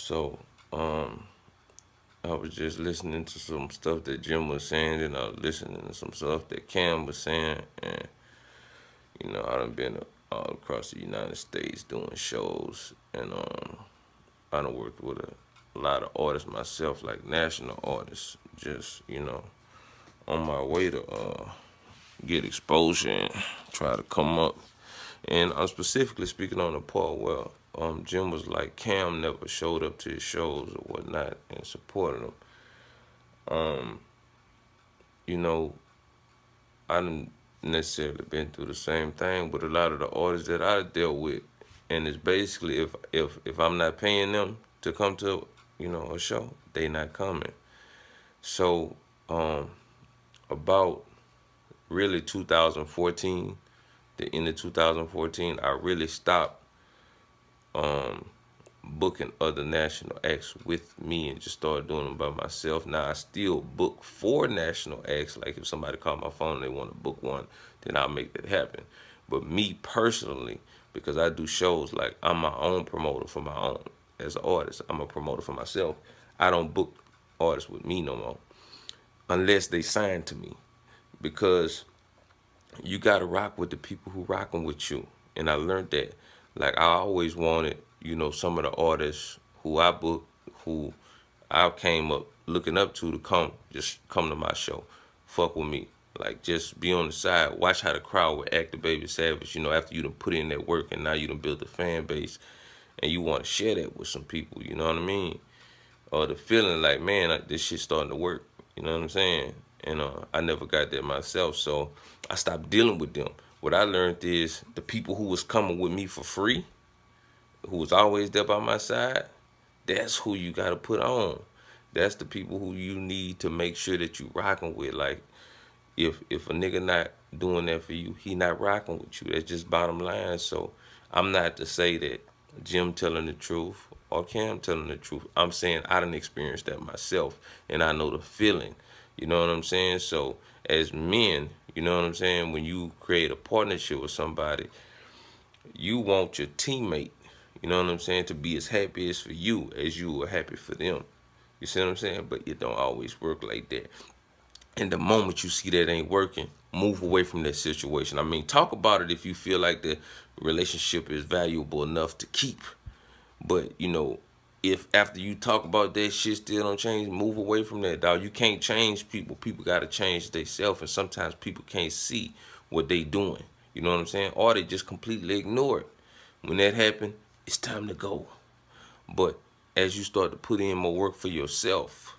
So, I was just listening to some stuff that Jim was saying, and I was listening to some stuff that Cam was saying, and I done been all across the United States doing shows, and I done worked with a lot of artists myself, like national artists, just on my way to get exposure and try to come up. And I'm specifically speaking on the part where Jim was like Cam never showed up to his shows or whatnot and supported him. Um, you know, I didn't necessarily been through the same thing, but a lot of the artists that I dealt with, and it's basically if I'm not paying them to come to a show, they not coming. So about really 2014, the end of 2014, I really stopped um, booking other national acts with me and just started doing them by myself. Now I still book for national acts. Like if somebody called my phone and they want to book one, then I'll make that happen. But me personally, because I do shows, like I'm my own promoter for my own. As an artist, I'm a promoter for myself. I don't book artists with me no more unless they sign to me, because you gotta rock with the people who rocking with you. And I learned that. Like I always wanted, some of the artists who I booked, who I came up looking up to just come to my show, fuck with me. Like just be on the side, watch how the crowd would act to Baby Savage, after you done put in that work and now you done build a fan base and you want to share that with some people, you know what I mean? Or the feeling like, man, this shit's starting to work, you know what I'm saying? And I never got that myself, so I stopped dealing with them. What I learned is the people who was coming with me for free, who was always there by my side, that's who you gotta put on. That's the people who you need to make sure that you rocking with. Like if a nigga not doing that for you, he not rocking with you. That's just bottom line. So I'm not to say that Jim telling the truth or Cam telling the truth. I'm saying I done experienced that myself and I know the feeling. You know what I'm saying? So as men, you know what I'm saying, when you create a partnership with somebody, you want your teammate, you know what I'm saying, to be as happy as for you as you are happy for them. You see what I'm saying? But it don't always work like that. And the moment you see that ain't working, move away from that situation. I mean, talk about it if you feel like the relationship is valuable enough to keep. But, if after you talk about that shit still don't change, move away from that, dog. You can't change people. People got to change themselves. And sometimes people can't see what they doing. You know what I'm saying? Or they just completely ignore it. When that happen, it's time to go. But as you start to put in more work for yourself,